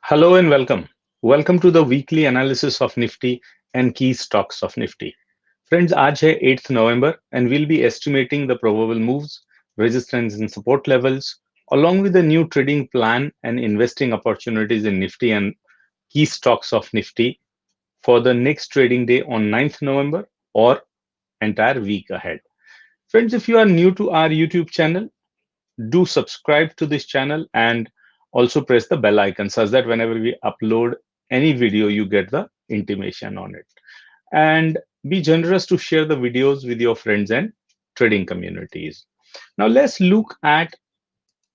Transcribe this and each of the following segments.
Hello and welcome. Welcome to the weekly analysis of Nifty and key stocks of Nifty. Friends, आज है 8th November and we'll be estimating the probable moves, resistance and support levels, along with the new trading plan and investing opportunities in Nifty and key stocks of Nifty for the next trading day on 9th November or entire week ahead. Friends, if you are new to our YouTube channel, do subscribe to this channel and also press the bell icon such that whenever we upload any video, you get the intimation on it. And be generous to share the videos with your friends and trading communities. Now let's look at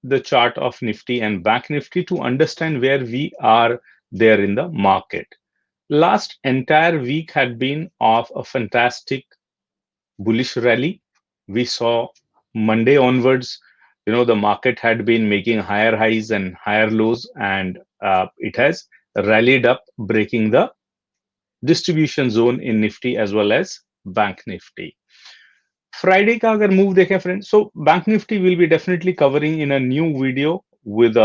the chart of Nifty and Bank Nifty to understand where we are there in the market. Last entire week had been of a fantastic bullish rally. We saw Monday onwards, the market had been making higher highs and higher lows, and it has rallied up, breaking the distribution zone in Nifty as well as Bank Nifty. Friday का अगर move देखें friends, so Bank Nifty will be definitely covering in a new video with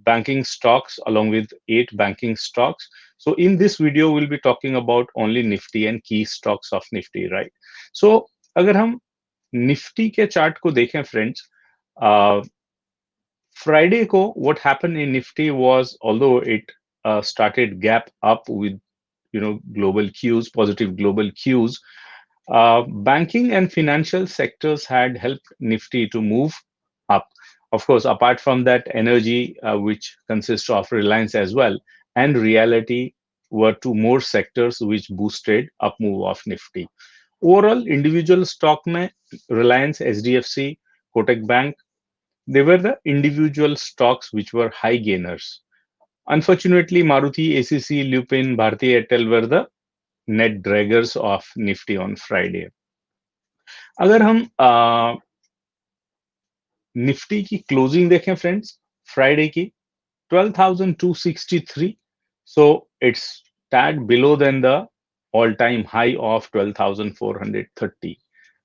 banking stocks along with 8 banking stocks. So in this video, we'll be talking about only Nifty and key stocks of Nifty, right? So अगर हम Nifty के chart को देखें friends, Friday को what happened in Nifty was, although it started gap up with global cues, positive global cues, banking and financial sectors had helped Nifty to move up. Of course, apart from that, energy, which consists of Reliance as well, and reality were two more sectors which boosted up move of Nifty. Overall, individual stock mein Reliance, SDFC, Kotak Bank, they were the individual stocks which were high gainers. Unfortunately, Maruti, ACC, Lupin, Bharti Airtel were the net draggers of Nifty on Friday. अगर हम Nifty की closing देखें friends, Friday की 12,263, so it's tad below than the all-time high of 12,430,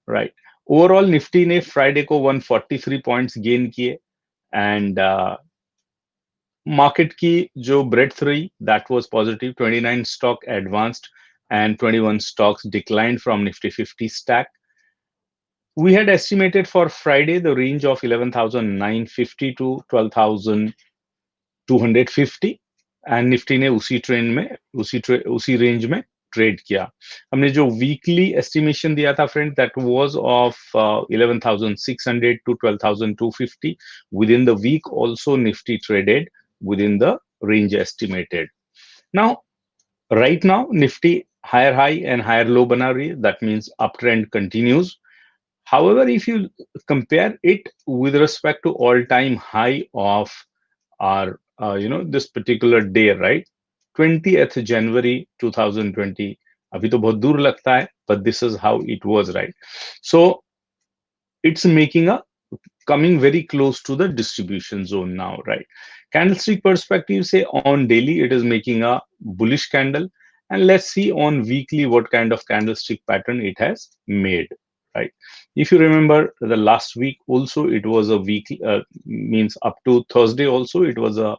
right? Overall Nifty ने Friday को 143 points gain किए and market की जो ब्रेड्थ रही that was positive. 29 stock advanced and 21 stocks declined from Nifty 50 stack. We had estimated for Friday the range of 11,950 to 12,250 and Nifty ने उसी trend में उसी रेंज में ट्रेड किया. हमने जो वीकली एस्टिमेशन दिया था friend, that was of 11,600 to 12,250. Within the week also Nifty traded within the range estimated. Now, right now Nifty higher high and higher low बना रही है. That means uptrend continues. However, if you compare it with respect to all-time high of our, this particular day, right? 20th January 2020. अभी तो बहुत दूर लगता है, but this is how it was, right? So it's making a coming very close to the distribution zone now, right? Candlestick perspective, say on daily, it is making a bullish candle, and let's see on weekly what kind of candlestick pattern it has made, right? If you remember the last week also, it was a week, means up to Thursday also, it was a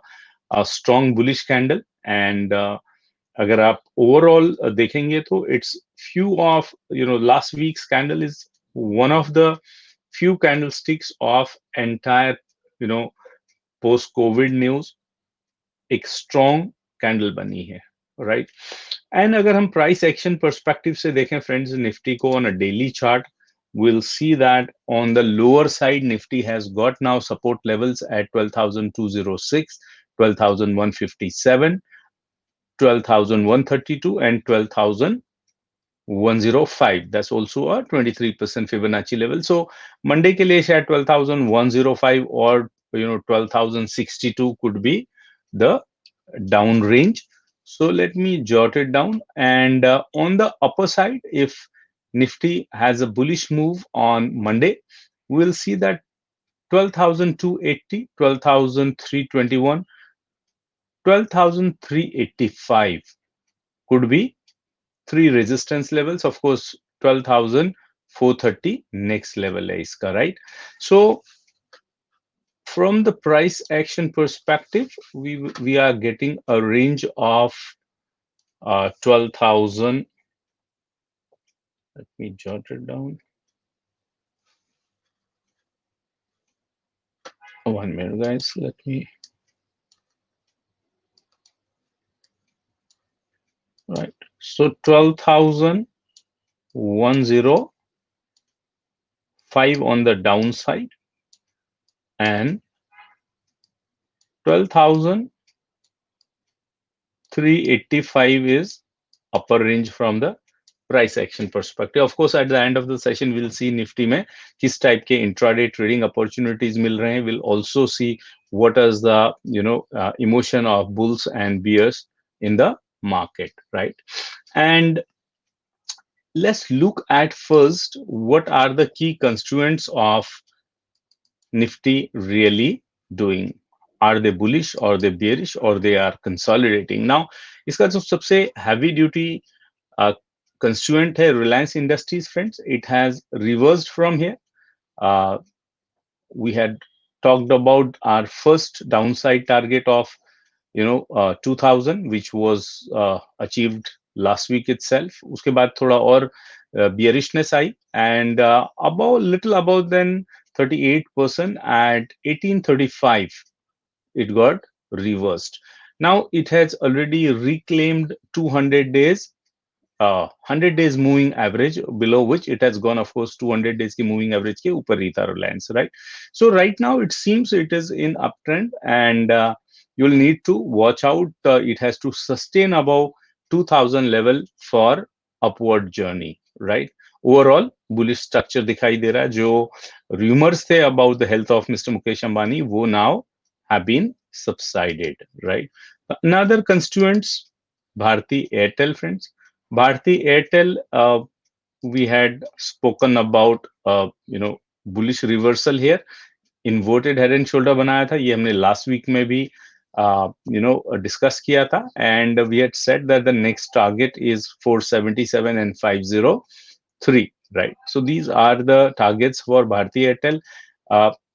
strong bullish candle. And अगर आप overall देखेंगे तो it's few of last week's candle is one of the few candlesticks of entire post COVID news एक strong candle बनी है, right? And अगर हम price action perspective से देखें friends, Nifty को on a daily chart, we'll see that on the lower side Nifty has got now support levels at 12,206, 12,157, 12,132 and 12,105. That's also a 23% Fibonacci level. So Monday के लिए शायद 12,105 or 12,062 could be the down range. So let me jot it down. And on the upper side, if Nifty has a bullish move on Monday, we'll see that 12,280, 12,321, 12,385 could be three resistance levels. Of course, 12,430 next level है इसका, right? So from the price action perspective, we are getting a range of 12,000. Let me jot it down. 1 minute, guys. Let me. Right. So 12,105 on the downside and 12,385 is upper range from the price action perspective. Of course, at the end of the session, we'll see Nifty में किस type के intraday trading opportunities मिल रहे हैं. We'll also see what is the emotion of bulls and bears in the market, right? And let's look at first what are the key constituents of Nifty really doing. Are they bullish or they bearish or they are consolidating? Now, इसका जो सबसे heavy duty constituent है Reliance Industries, friends. It has reversed from here. We had talked about our first downside target of 2000, which was achieved last week itself. उसके बाद थोड़ा और bearishness I and above little above than 38% at 1835 it got reversed. Now it has already reclaimed 200 days 100 days moving average, below which it has gone, of course, 200 days की moving average के ऊपर ही था Reliance, right? So right now it seems it is in uptrend and you'll need to watch out. It has to sustain above 2000 level for upward journey, right? Overall bullish structure दिखाई दे रहा है. जो rumors थे about the health of Mr. Mukesh Ambani वो now have been subsided, right? Another constituents, Bharti Airtel, friends. Bharti Airtel, we had spoken about, bullish reversal here. Inverted head and shoulder बनाया था. ये हमने last week में भी, discuss किया था. And we had said that the next target is 477 and 503, right? So these are the targets for Bharti Airtel.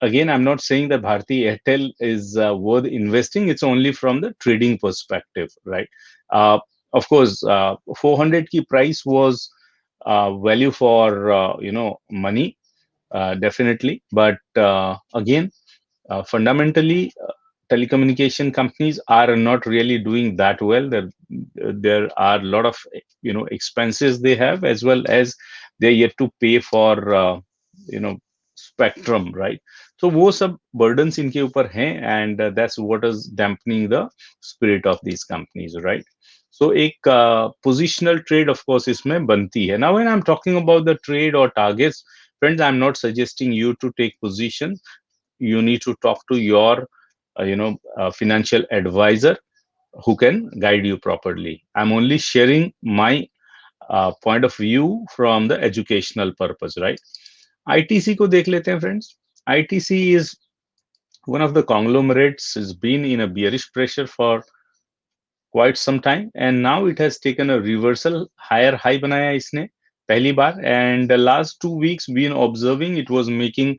Again, I'm not saying that Bharti Airtel is worth investing. It's only from the trading perspective, right? Of course, 400 key price was value for money, definitely. But again, fundamentally, telecommunication companies are not really doing that well. There are a lot of expenses they have, as well as they're yet to pay for spectrum, right? So वो सब burdens इनके ऊपर हैं, and that's what is dampening the spirit of these companies, right? So एक positional trade, of course, इसमें बनती है. Now, when I'm talking about the trade or targets, friends, I'm not suggesting you to take position. You need to talk to your financial advisor who can guide you properly. I'm only sharing my point of view from the educational purpose, right? ITC को देख लेते हैं, friends. ITC is one of the conglomerates, has been in a bearish pressure for quite some time, and now it has taken a reversal. Higher high बनाया इसने पहली बार, and the last 2 weeks been observing it was making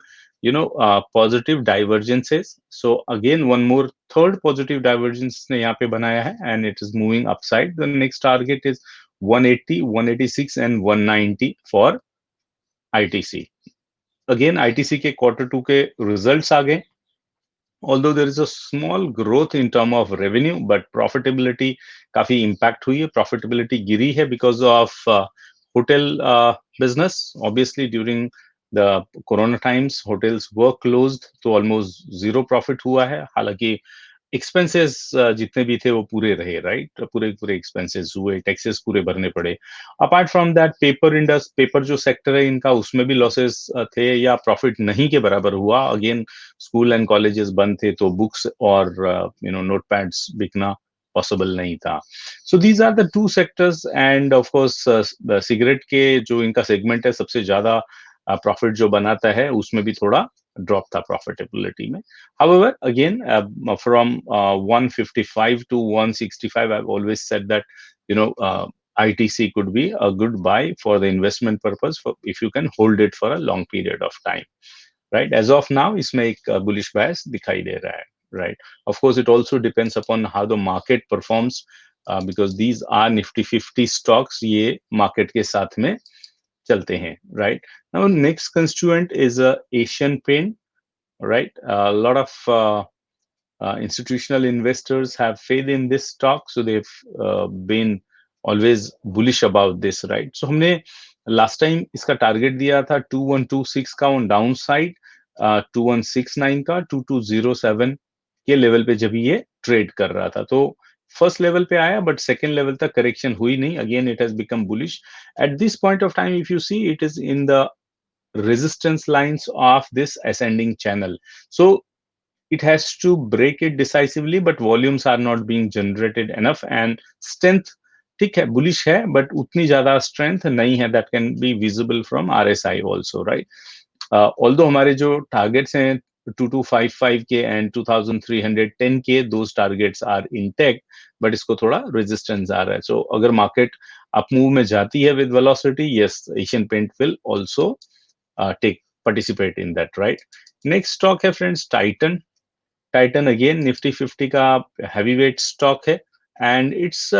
positive divergences. So again, one more third positive divergence ने यहाँ पे बनाया है, and it is moving upside. The next target is 180, 186 and 190 for ITC. Again, ITC के Q2 के results आ गए. Although there is a small growth in term of revenue, but profitability काफी impact हुई है. Profitability गिरी है because of hotel business. Obviously, during the corona times, hotels were closed, तो almost zero profit हुआ है. हालांकि एक्सपेंसेस जितने भी थे वो पूरे रहे, राइट? पूरे एक्सपेंसेस हुए, टैक्सेस पूरे भरने पड़े. अपार्ट फ्रॉम दैट, पेपर जो सेक्टर है इनका, उसमें भी लॉसेस थे या प्रॉफिट नहीं के बराबर हुआ. अगेन, स्कूल एंड कॉलेजेस बंद थे, तो बुक्स और नोटपैड्स बिकना पॉसिबल नहीं था. So these are the two sectors. And of course cigarette के जो इनका सेगमेंट है, सबसे ज्यादा प्रॉफिट जो बनाता है, उसमें भी थोड़ा ड्रॉप था प्रॉफिटेबिलिटी में. However, again, from 155 to 165, I've always said that ITC could be a good buy for the investment purpose, if you can hold it for a long period of time. right? As of now इसमें एक bullish bias दिखाई दे रहा है, right? Of course, it also depends upon how the market performs, because these are Nifty 50 stocks, ये market के साथ में चलते हैं, right? Now next constituent is Asian Paint, right? A lot of institutional investors have faith in this stock, so they've been always bullish about this, right? So हमने last time इसका target दिया था 2126 का on downside, 2169 का 2207 के level पे जब ये ट्रेड कर रहा था, तो फर्स्ट लेवल पे आया बट सेकेंड लेवल तक करेक्शन हुई नहीं, again it has become bullish eight this point of time. If you see it is in the resistance lines of this ascending channel, so it has to break it decisively, but volumes are not being generated enough and strength ठीक है bullish है but उतनी ज्यादा strength नहीं है that can be visible from RSI also, right? Although हमारे जो targets हैं 2255 के and 2310 के, those targets are intact, but इसको थोड़ा resistance आ रहा है. So अगर market up move में जाती है with velocity, yes, Asian Paint will also participate in that, right? Next stock है friends Titan. Titan again Nifty 50 का heavyweight stock है and it's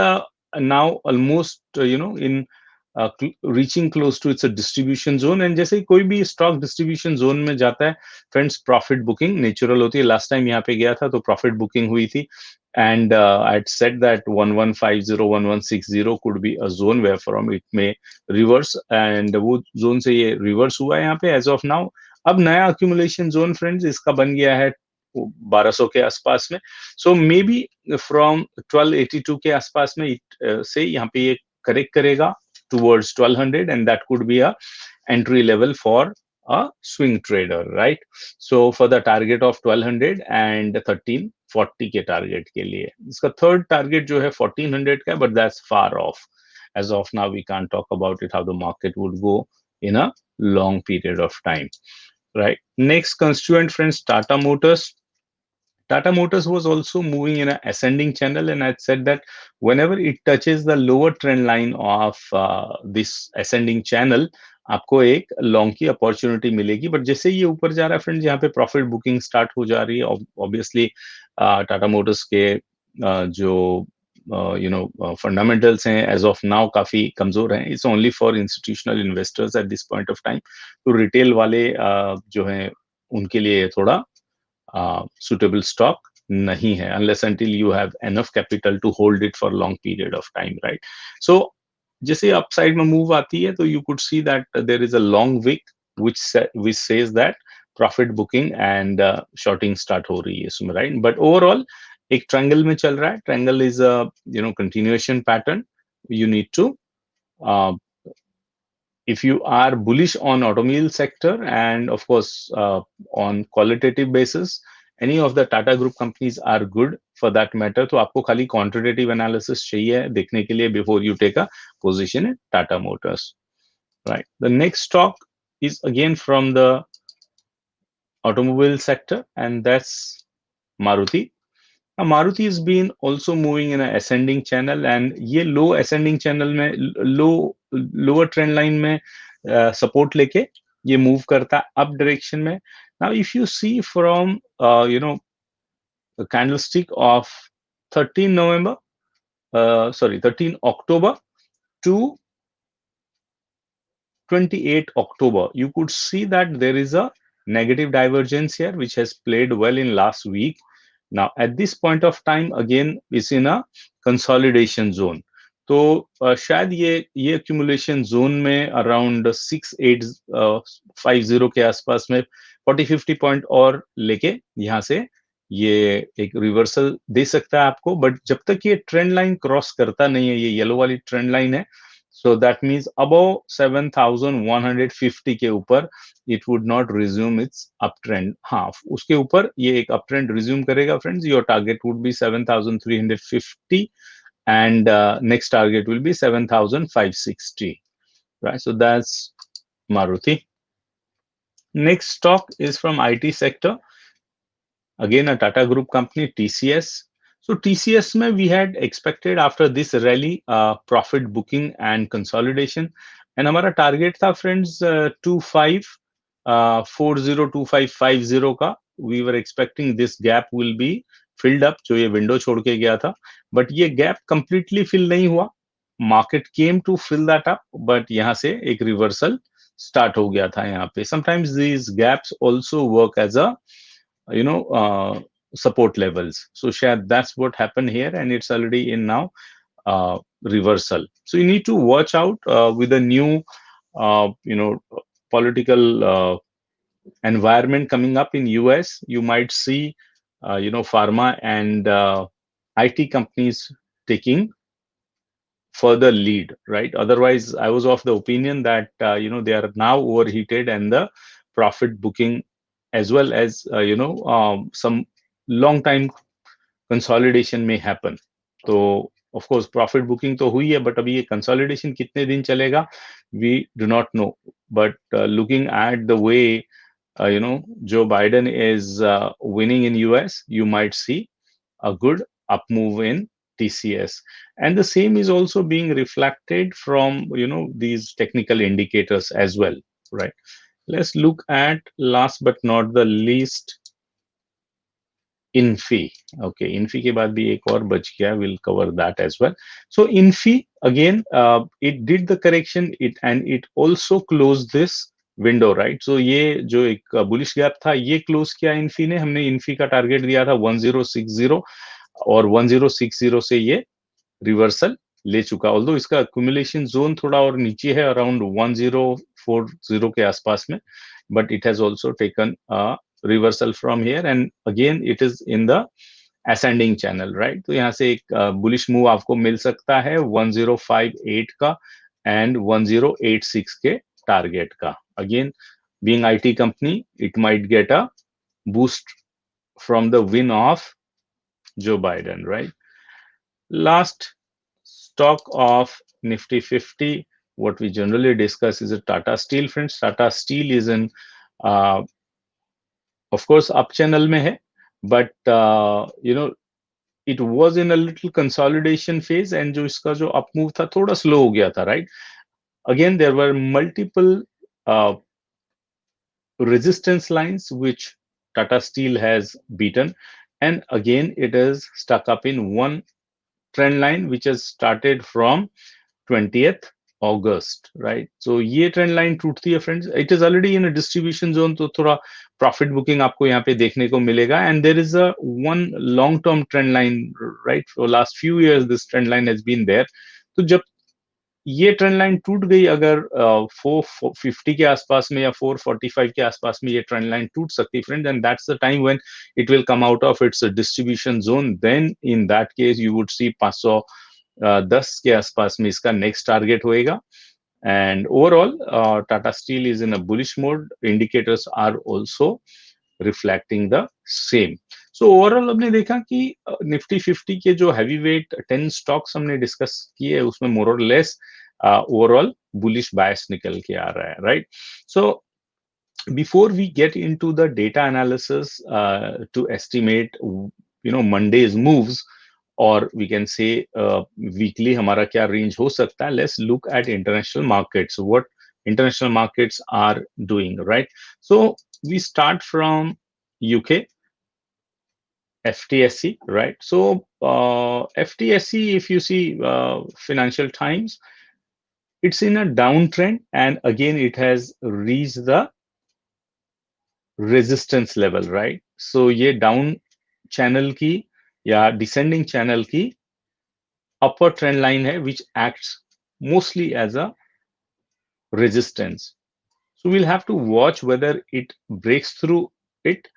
now almost in reaching close to its a distribution zone. and जैसे ही कोई भी stock distribution zone में जाता है friends, profit booking natural होती है. last time यहाँ पे गया था तो profit booking हुई थी and I had said that 1150 1160 could be a zone where from it may reverse and वो zone से ये reverse हुआ है यहाँ पे as of now. अब नया accumulation zone friends इसका बन गया है 1200 के आसपास में. सो मे बी फ्रॉम 1282 के आसपास में से यहाँ पे ये करेक्ट करेगा towards 1200 and that could be a entry level for a swing trader, right? So for the target of 1200 and 1340 के टारगेट के लिए, इसका थर्ड टारगेट जो है 1400 का, but that's far off. As of now we can't talk about it how the market would go in a long period of time, right? Next constituent friends, Tata Motors. Tata Motors was also moving in an ascending channel, and I said that whenever it touches the lower trend line of this ascending channel, आपको एक long की opportunity मिलेगी. But जैसे ये ऊपर जा रहा है फ्रेंड्स, यहाँ पे प्रॉफिट बुकिंग स्टार्ट हो जा रही है. ऑब्वियसली टाटा मोटर्स के जो फंडामेंटल्स हैं एज ऑफ नाउ काफी कमजोर हैं. It's only for institutional investors eight this point of time. तो रिटेल वाले जो हैं उनके लिए थोड़ा suitable stock nahi hai unless until you have enough capital to hold it for long period of time, right? So जैसे upside में move आती है तो you could see that there is a long wick which says that profit booking and shorting start हो रही है इसमें, right? But overall एक triangle में चल रहा है. Triangle is a continuation pattern. You need to if you are bullish on automobile sector and of course on qualitative basis, any of the Tata Group companies are good for that matter. तो आपको खाली quantitative analysis चाहिए देखने के लिए before you take a position in Tata Motors, right? The next stock is again from the automobile sector and that's Maruti. Now, Maruti has been also moving in an ascending channel and ये low ascending channel में lower trend line में support लेके ये move करता है up direction में. Now if you see from the candlestick of 13 November 13 October to 28 October, you could see that there is a negative divergence here which has played well in last week. Now at this point of time again is in a consolidation zone. तो शायद ये accumulation zone में around 6850 के आसपास में 40-50 point और लेके यहाँ से ये एक रिवर्सल दे सकता है आपको. बट जब तक ये ट्रेंड लाइन क्रॉस करता नहीं है, ये येलो वाली ट्रेंड लाइन है, so that means above 7150 के ऊपर it would not resume its uptrend. हाँ, उसके ऊपर ये एक uptrend resume करेगा friends. Your target would be 7350 and next target will be 7560, right? So that's Maruti. Next stock is from IT sector, again a Tata Group company, TCS. So TCS में we had expected after this rally profit booking and consolidation, and हमारा target था friends 25 402550 का we were expecting this gap will be filled up, जो ये window छोड़ के गया था, बट ये गैप कंप्लीटली फिल नहीं हुआ. Market came to fill that up, but यहाँ से एक रिवर्सल स्टार्ट हो गया था यहाँ पे. Sometimes these gaps also work as a you know support levels. So Shad, that's what happened here, and it's already in now reversal. So you need to watch out with the new political environment coming up in US. You might see pharma and IT companies taking further lead, right? Otherwise, I was of the opinion that they are now overheated, and the profit booking as well as some long time consolidation may happen. So of course profit booking तो हुई है, but अभी ये consolidation कितने दिन चलेगा we do not know. But looking at the way Joe Biden is winning in US, you might see a good up move in TCS, and the same is also being reflected from these technical indicators as well, right? Let's look at, last but not the least, Infi. Okay, Infi के बाद भी एक और बच गया, we'll cover that as well. So Infi again, it did the correction, and it also closed this window, right? So ये जो एक bullish gap था, ये close किया Infi ने. हमने Infi का target दिया था 1060, और 1060 से ये रिवर्सल ले चुका. ऑल्दो इसका accumulation zone थोड़ा और नीचे है, अराउंड 1040 के आसपास में, but it has also taken a reversal from here, and again it is in the ascending channel, right? तो यहाँ से एक bullish move आपको मिल सकता है 1058 का and 1086 के टारगेट का. Again, being IT company, it might get a boost from the win of Joe Biden, right? Last stock of Nifty 50, what we generally discuss is a Tata Steel, friends. Tata Steel is in, of course, up channel में है, but it was in a little consolidation phase, and जो इसका जो up move था थोड़ा slow हो गया था, right? Again, there were multiple resistance lines which Tata Steel has beaten, and again it is stuck up in one trend line which has started from 20th August, right? So ये trend line टूटती है, friends. It is already in a distribution zone, तो थोड़ा profit booking आपको यहाँ पे देखने को मिलेगा, and there is a one long term trend line, right? For last few years this trend line has been there. तो जब ये ट्रेंड लाइन टूट गई, अगर 450 के आसपास में या 445 के आसपास में ये ट्रेंड लाइन टूट सकती, friend, and that's the time when it will come out of its distribution zone. Then in that case you would see 510 के आसपास में इसका नेक्स्ट टारगेट होएगा. And overall Tata steel is in a bullish mode. Indicators are also reflecting the same. So overall हमने देखा कि निफ्टी 50 के जो हैवी वेट 10 स्टॉक्स हमने डिस्कस किए, उसमें मोर और लेस ओवरऑल बुलिश बायस निकल के आ रहा है, right? So before we get into the data analysis to estimate Monday's moves, or we can say weekly हमारा क्या range हो सकता है, let's look at international markets, what international markets are doing, right? So we start from UK FTSE, right? So FTSE, if you see Financial Times, it's in a downtrend, and again it has reached the resistance level, right? So ये down channel की या descending channel की upper trend line है, which acts mostly as a resistance. So we'll have to watch whether it breaks through it.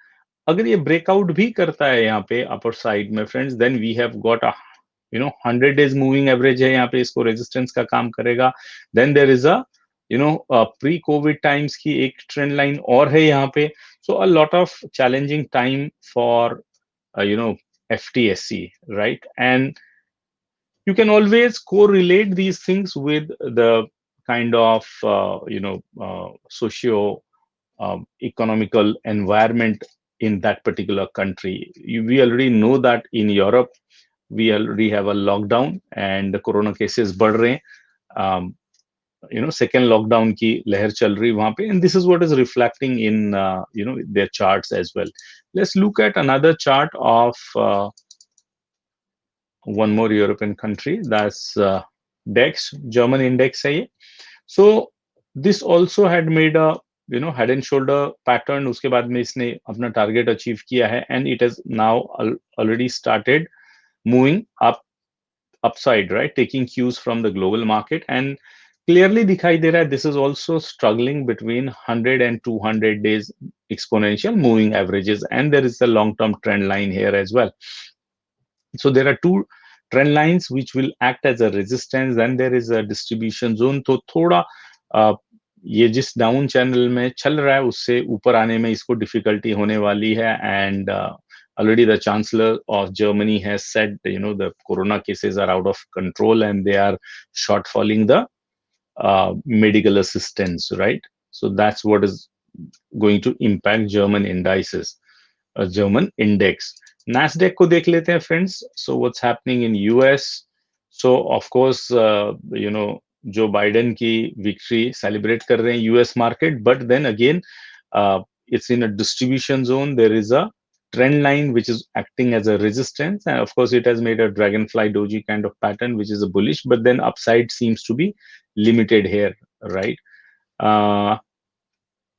अगर ये breakout भी करता है यहाँ पे upper side में, friends, then we have got a 100 days moving average है यहाँ पे, इसको resistance का काम करेगा. Then there is a pre-COVID times की एक trend line और है यहाँ पे. So a lot of challenging time for FTSE, right? And you can always correlate these things with the kind of socio economical environment in that particular country. We already know that in Europe we already have a lockdown and the corona cases बढ़ रहे हैं. second lockdown की लहर चल रही वहां पे, and this is what is reflecting in their charts as well. Let's look at another chart of one more European country, that's DAX, German index है ये. So this also had made a head and shoulder pattern. उसके बाद में इसने अपना target achieve किया है, and it has now already started moving upside, right, taking cues from the global market, and clearly दिखाई दे रहा है this is also struggling between 100 and 200 days exponential moving averages, and there is a long term trend line here as well. So there are two trend lines which will act as a resistance, then there is a distribution zone. तो थोड़ा ये जिस down channel में चल रहा है उससे ऊपर आने में इसको डिफिकल्टी होने वाली है, and already the chancellor of Germany has said the corona cases are out of control and they are shortfalling the medical assistance, right? So that's what is going to impact German indices, German index. Nasdaq को देख लेते हैं friends. So what's happening in US? So of course जो Biden की victory celebrate कर रहे हैं US market, but then again it's in a distribution zone. There is a trend line which is acting as a resistance, and of course it has made a dragonfly doji kind of pattern which is a bullish, but then upside seems to be limited here, right?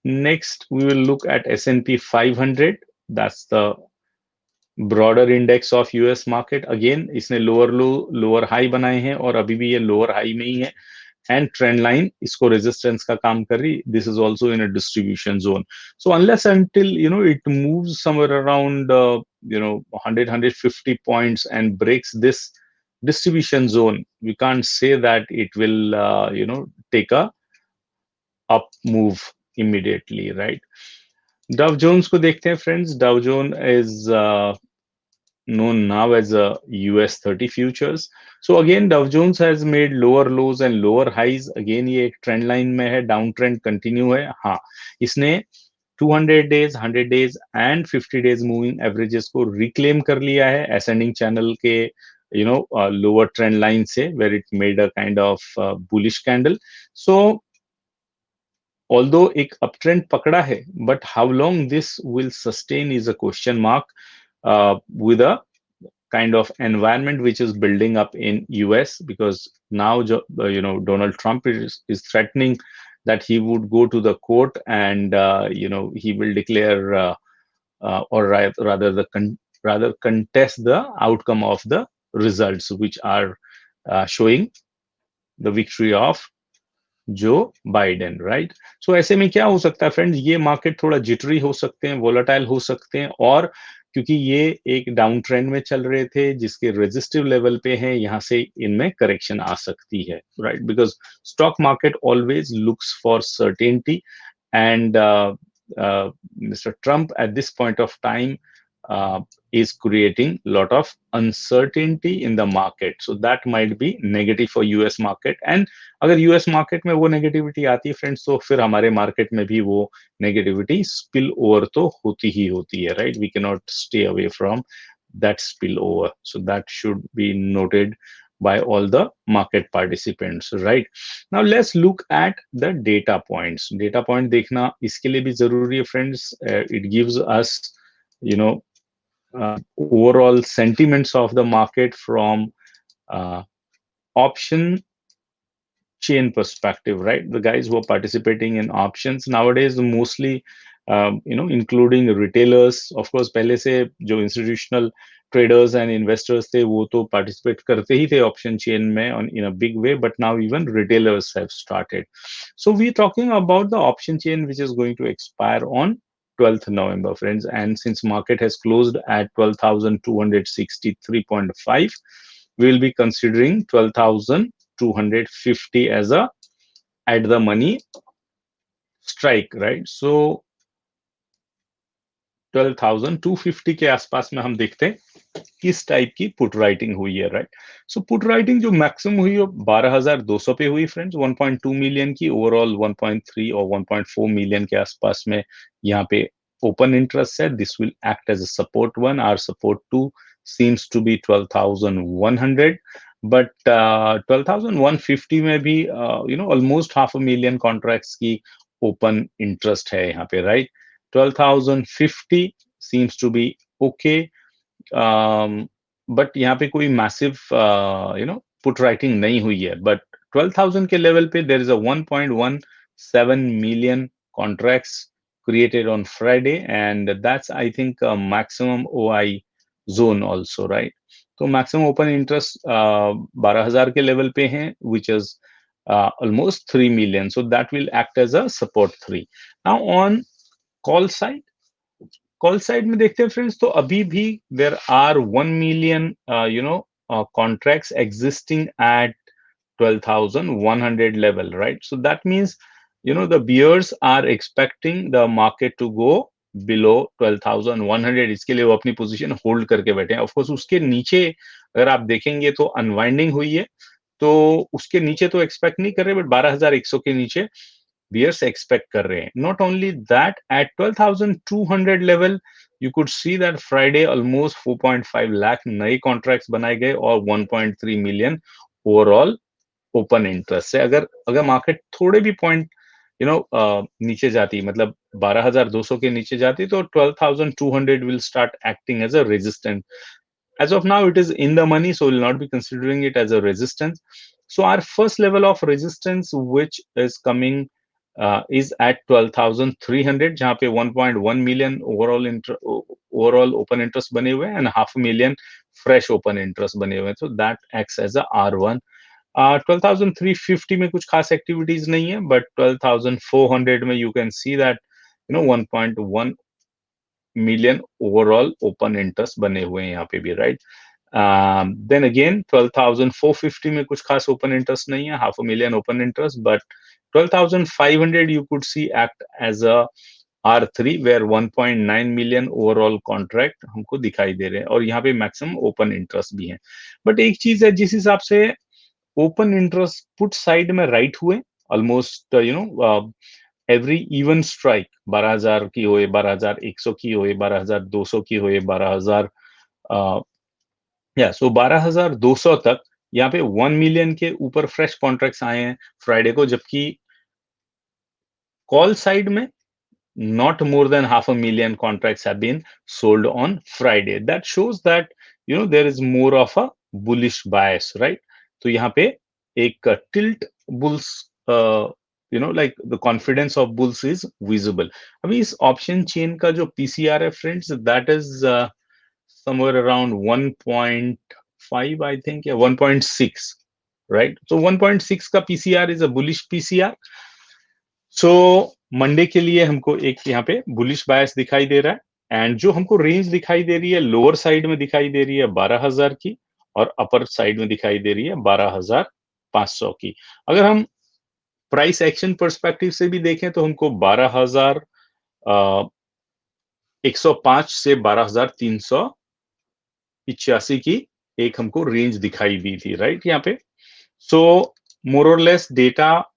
Next we will look at S&P 500. That's the broader index of US market. Again इसने lower लो lower high बनाए हैं और अभी भी ये lower high में ही है, and trend line इसको resistance का काम कर रही. This is also in a distribution zone. So unless until it moves somewhere around 100 150 points and breaks this distribution zone, we can't say that it will take a up move immediately, right? Dow Jones को देखते हैं friends. Dow Jones is known now as a US 30 futures. So again Dow Jones has made lower lows and lower highs. Again ये एक trend line में है, down trend continue है. हाँ, इसने 200 days, 100 days and 50 days moving averages को reclaim कर लिया है ascending channel के lower trend line से, where it made a kind of bullish candle. So although एक uptrend पकड़ा है, but how long this will sustain is a question mark, with a kind of environment which is building up in US, because now Donald Trump is threatening that he would go to the court and he will declare or rather contest the outcome of the results which are showing the victory of Joe Biden, right? So ऐसे में क्या हो सकता है friends, ये market थोड़ा jittery हो सकते हैं, वोलेटाइल हो सकते हैं, और क्योंकि ये एक डाउन ट्रेंड में चल रहे थे जिसके रेजिस्टिव लेवल पे हैं, यहाँ से इनमें करेक्शन आ सकती है, right? Because stock market always looks for certainty, and Mr. Trump at this point of time is creating a lot of uncertainty in the market, so that might be negative for US market. And अगर US market में वो negativity आती है friends, तो फिर हमारे market में भी वो negativity spill over तो होती ही होती है, right? We cannot stay away from that spill over, so that should be noted by all the market participants, right? Now let's look at the data points. Data point देखना इसके लिए भी जरूरी है friends. It gives us overall sentiments of the market from option chain perspective, right? The guys who are participating in options nowadays, mostly including retailers, of course पहले से जो institutional traders and investors थे वो तो participate करते ही थे option chain में in a big way, but now even retailers have started. So we're talking about the option chain which is going to expire on 12th November, friends. And since market has closed at 12,263.5, we will be considering 12,250 as a at the money strike, right? So 12,250 के आसपास में हम देखते हैं किस type की put writing हुई है, राइट? सो पुट राइटिंग जो मैक्सिमम हुई है 12,200 पे हुई फ्रेंड्स, 1.2 मिलियन की, ओवरऑल 1.3 और 1.4 मिलियन के आसपास में यहाँ पे open interest है. This will act as a support one. Our support two seems to be 12,100. But 12,150 में भी ऑलमोस्ट 500,000 कॉन्ट्रैक्ट्स की ओपन इंटरेस्ट है यहाँ पे, right? 12,050 seems to be okay, but यहाँ पे कोई मैसिव पुट राइटिंग नहीं हुई है, बट 12,000 के लेवल पे there is a 1.17 million contracts created on Friday, and that's I think a maximum OI zone also, right? तो maximum open interest 12,000 के लेवल पे हैं, which is almost 3 million, so that will act as a support 3. Now on call side, call side में देखते हैं friends, तो अभी भी there are 1 million contracts existing at 12,100 level, right? So that means the bears are expecting the market to go below 12,100. इसके लिए वो अपनी पोजीशन होल्ड करके बैठे हैं. ऑफ कोर्स उसके नीचे अगर आप देखेंगे तो अनवाइंडिंग हुई है, तो उसके नीचे तो एक्सपेक्ट नहीं कर रहे, बट 12,100 के नीचे bears expect कर रहे हैं. Not only that, at 12,200 level, you could see that Friday almost 4.5 lakh नए contracts बनाए गए और 1.3 million overall ओपन इंटरेस्ट से. अगर मार्केट थोड़े भी पॉइंट नीचे जाती, मतलब 12,200 के नीचे जाती, तो 12,200 will start acting as a resistance. As of now, it is in the money, so we'll not be considering it as a resistance. So our first level of resistance, which is coming, is at 12,300, जहाँ पे 1.1 million overall open interest बने हुए हैं and 500,000 fresh open interest बने हुए हैं. So that acts as a R1. 12,350 में कुछ खास एक्टिविटीज नहीं है, बट 12,400 में you can see that 1.1 million overall open interest बने हुए हैं यहाँ पे भी, राइट? देन अगेन 12,450 में कुछ खास ओपन इंटरेस्ट नहीं है, 500,000 open interest, but 12,500 you could see act as a R3 where 1.9 million overall contract हमको दिखाई दे रहे हैं, और यहाँ पे मैक्सिमम ओपन इंटरेस्ट भी है. बट एक चीज है, जिस हिसाब से ओपन इंटरेस्ट पुट साइड में राइट हुए, ऑलमोस्ट एवरी इवन स्ट्राइक 12,000 की हो, 12,100 की हो, 12,200 की हो, 12,000 या सो 12,200 तक यहाँ पे 1 मिलियन के ऊपर फ्रेश कॉन्ट्रैक्ट्स आए हैं फ्राइडे को, जबकि कॉल साइड में not more than 500,000 contracts have been sold on Friday. That shows that there is more of a bullish bias, right? तो यहाँ पे एक tilt bulls, like the confidence of bulls is visible. अभी इस option chain का जो PCR है friends, that is somewhere around 1.5 I think, या 1.6, right? So 1.6 का PCR is a bullish PCR. So Monday के लिए हमको एक यहाँ पे बुलिश बायस दिखाई दे रहा है, एंड जो हमको रेंज दिखाई दे रही है, लोअर साइड में दिखाई दे रही है 12,000 की, और अपर साइड में दिखाई दे रही है 12,500 की. अगर हम प्राइस एक्शन पर्सपेक्टिव से भी देखें तो हमको 12,105 से 12,385 की एक हमको रेंज दिखाई दी थी, राइट? यहाँ पे सो मोर और less data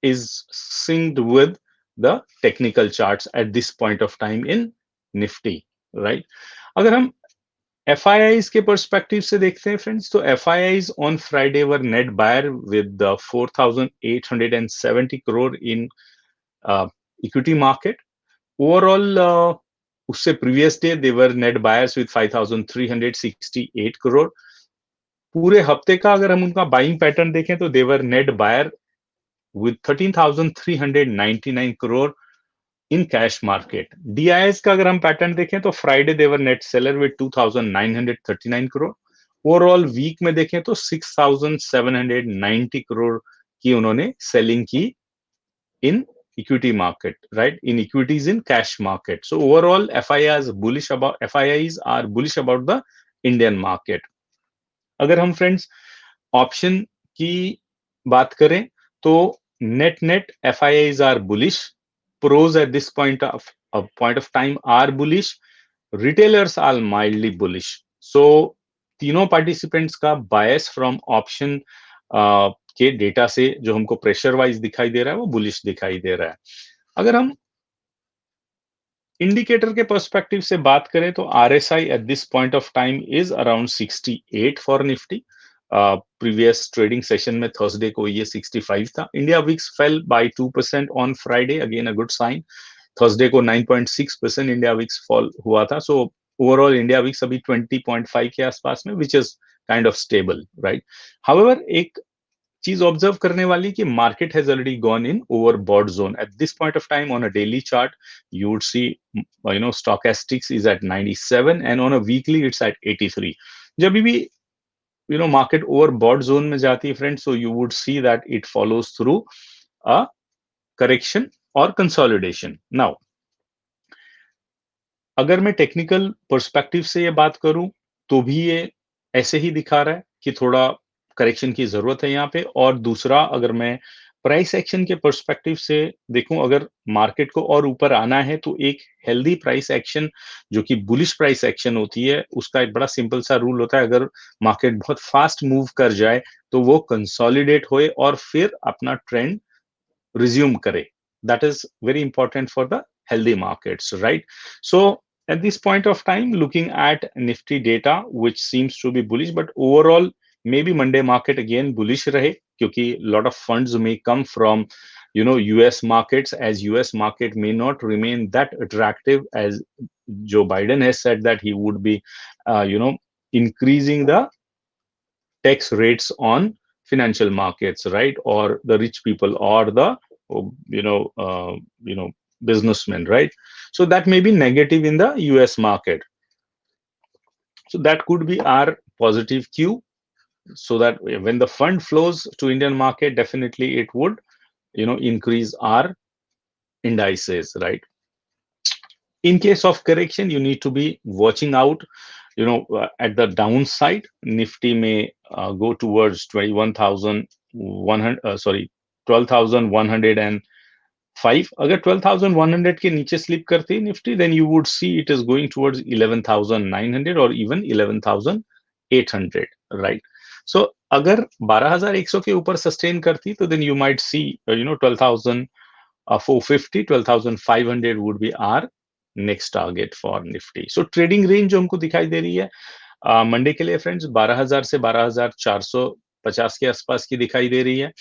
is synced with the technical charts at this point of time in Nifty, right? अगर हम FIIs के perspective से देखते हैं फ्रेंड्स, तो FIIs on Friday were net buyer with 4,870 crore in equity market. Overall, उससे previous day they were net buyers with 5,368 crore. पूरे हफ्ते का अगर हम उनका बाइंग पैटर्न देखें तो they were net buyer with 13,399 crore in cash market. DIS का अगर हम पैटर्न देखें तो Friday they were net seller with 2,939 crore. Overall week में देखें तो 6,790 crore की उन्होंने सेलिंग की in equity market, right? In equities in cash market. So overall, FIIs are bullish about the Indian market. अगर हम फ्रेंड्स ऑप्शन की बात करें तो net FIIs are bullish. Pros at this point of time are bullish. Retailers are mildly bullish. So तीनों participants का बायस from option के data से जो हमको प्रेशर वाइज दिखाई दे रहा है वो बुलिश दिखाई दे रहा है. अगर हम इंडिकेटर के पर्सपेक्टिव से बात करें तो RSI at this point of time is around 68 for Nifty. Previous trading session में थर्सडे को ये 65 था. India VIX fell by 2% on Friday, again a good sign. Thursday को 9.6% इंडिया विक्स फॉल हुआ था. सो ओवरऑल इंडिया विक्स अभी 20.5 के आसपास में, which is kind of stable, right. However एक चीज ऑब्जर्व करने वाली कि market has already gone in overbought zone eight this point of time. On a daily chart you would see, stochastics is at 97 and on a weekly it's at 83. जब भी market overbought zone में जाती है friends, so you would see that it follows through a correction or consolidation. Now अगर मैं technical perspective से ये बात करूं तो भी ये ऐसे ही दिखा रहा है कि थोड़ा करेक्शन की जरूरत है यहाँ पे. और दूसरा, अगर मैं प्राइस एक्शन के पर्सपेक्टिव से देखूं, अगर मार्केट को और ऊपर आना है तो एक हेल्दी प्राइस एक्शन जो कि बुलिश प्राइस एक्शन होती है, उसका एक बड़ा सिंपल सा रूल होता है. अगर मार्केट बहुत फास्ट मूव कर जाए तो वो कंसोलिडेट होए और फिर अपना ट्रेंड resume करे. That is very important for the healthy markets, right? So at this point of time, looking at Nifty data, which seems to be bullish, but overall, maybe Monday market again bullish rahe, क्योंकि lot of funds may come from US markets, as US market may not remain that attractive, as Joe Biden has said that he would be increasing the tax rates on financial markets, right? Or the rich people, or the businessmen, right? So that may be negative in the US market. So that could be our positive cue, so that when the fund flows to Indian market, definitely it would increase our indices, right? In case of correction, you need to be watching out. At the downside, Nifty may go towards 12,105. अगर 12,100 के नीचे slip करती है Nifty, then you would see it is going towards 11,900 or even 11,800, right? So अगर 12,100 के ऊपर sustain करती तो then you might see 12,450, 12,500 would be our next target for Nifty. So trading range जो हमको दिखाई दे रही है मंडे के लिए फ्रेंड्स, 12,000 से 12,450 के आसपास की दिखाई दे रही है.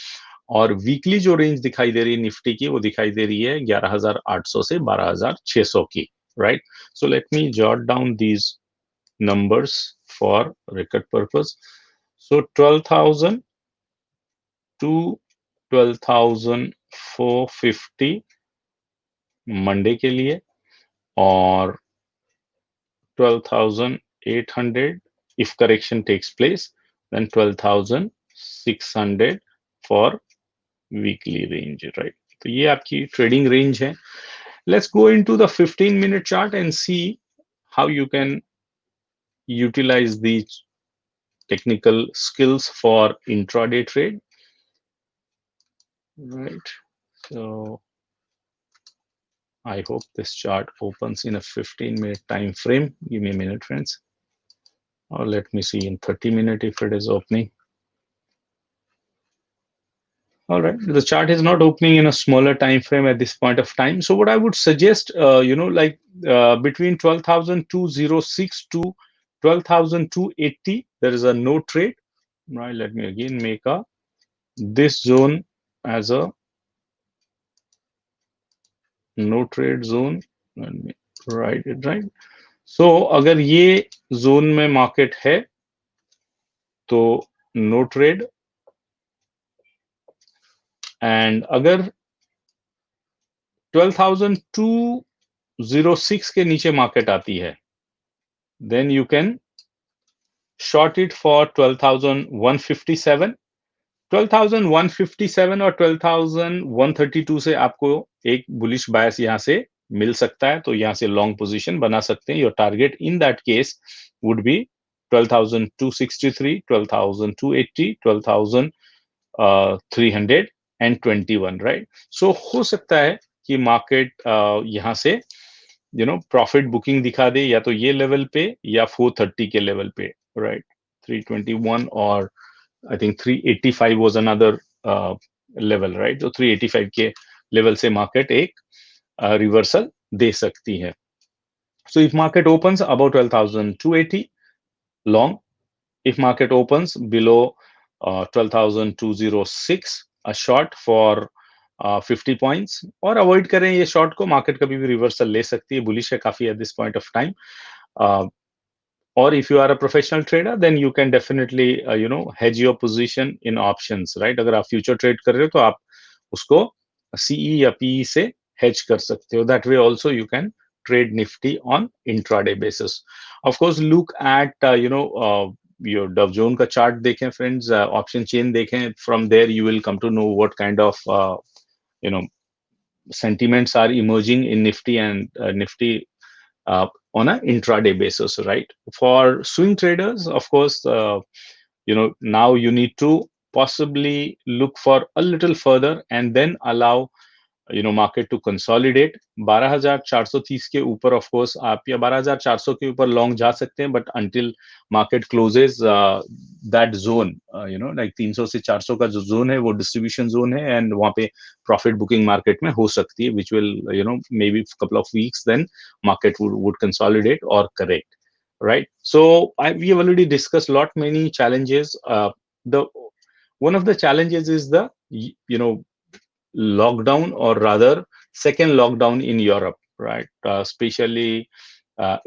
और वीकली जो रेंज दिखाई दे रही है निफ्टी की, वो दिखाई दे रही है 11,800 से 12,600 की, right. So let me jot down these numbers for record purpose. So 12,000 to 12,450 Monday के लिए, or 12,800 if correction takes place, then 12,600 for weekly range, right? तो ये आपकी trading range है. Let's go into the 15-minute chart and see how you can utilize these technical skills for intraday trade, right? So I hope this chart opens in a 15-minute time frame. Give me a minute, friends. Or let me see in 30 minutes if it is opening. All right, the chart is not opening in a smaller time frame at this point of time. So what I would suggest, between 12,206 to 12,280, there is a no trade, right? Let me again make this zone as a no trade zone. Let me write it right. So अगर ये zone में market है तो no trade, and अगर 12,206 के नीचे market आती है, then you can short it for 12,157. 12,157 और 12,132 से आपको एक बुलिश बायस यहां से मिल सकता है, तो यहां से लॉन्ग पोजीशन बना सकते हैं. Your target in that case would be 12,263, 12,280, 12,321, right. So हो सकता है कि मार्केट यहां से प्रॉफिट बुकिंग दिखा दे, या तो ये लेवल पे या 430 के लेवल पे, राइट. 321 और I think 385 was another level, right? So 385 के level से market एक reversal दे सकती है. So if market opens above 12,280, long. If market opens below 12,206 a short for 50 points, और अवॉइड करें ये शॉर्ट को. मार्केट कभी भी रिवर्सल ले सकती है, बुलिश है काफी at this point of time. Or if you are a professional trader, then you can definitely hedge your position in options, right? अगर आप फ्यूचर ट्रेड कर रहे हो तो आप उसको CE या PE से hedge कर सकते हो. That way also you can trade Nifty on intraday basis. Of course, look at your Dow Jones का chart देखें friends, option chain देखें. From there you will come to know what kind of you know sentiments are emerging in Nifty and Nifty on an intraday basis, right? For swing traders, of course, now you need to possibly look for a little further and then allow market to consolidate. 12,430 के ऊपर of course आप, या 12,400 के ऊपर long जा सकते हैं, but until market closes that zone, like 300 से 400 का जो zone है वो distribution zone है, and वहाँ पे profit booking market में हो सकती है, which will maybe couple of weeks then market would consolidate or correct, right? So we have already discussed many challenges. The one of the challenges is the lockdown, or rather second lockdown in Europe, right? Especially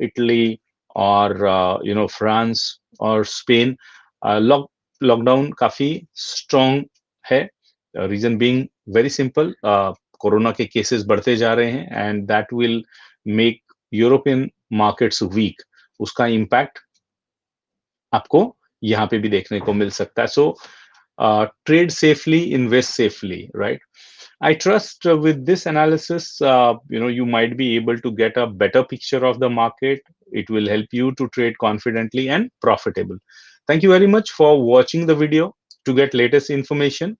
Italy or France or Spain. Lockdown काफी strong है. Reason being very simple. Corona के cases बढ़ते जा रहे हैं, and that will make European markets weak. उसका impact आपको यहाँ पे भी देखने को मिल सकता है. So trade safely, invest safely, right? I trust with this analysis, you might be able to get a better picture of the market. It will help you to trade confidently and profitable. Thank you very much for watching the video. To get latest information,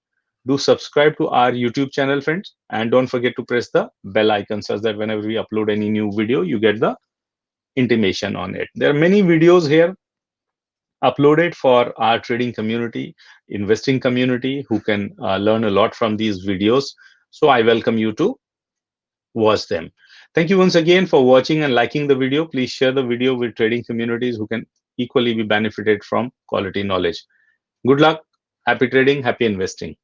do subscribe to our YouTube channel, friends, and don't forget to press the bell icon so that whenever we upload any new video, you get the intimation on it. There are many videos here uploaded for our trading community, investing community, who can learn a lot from these videos. So I welcome you to watch them. Thank you once again for watching and liking the video. Please share the video with trading communities who can equally be benefited from quality knowledge. Good luck, happy trading, happy investing.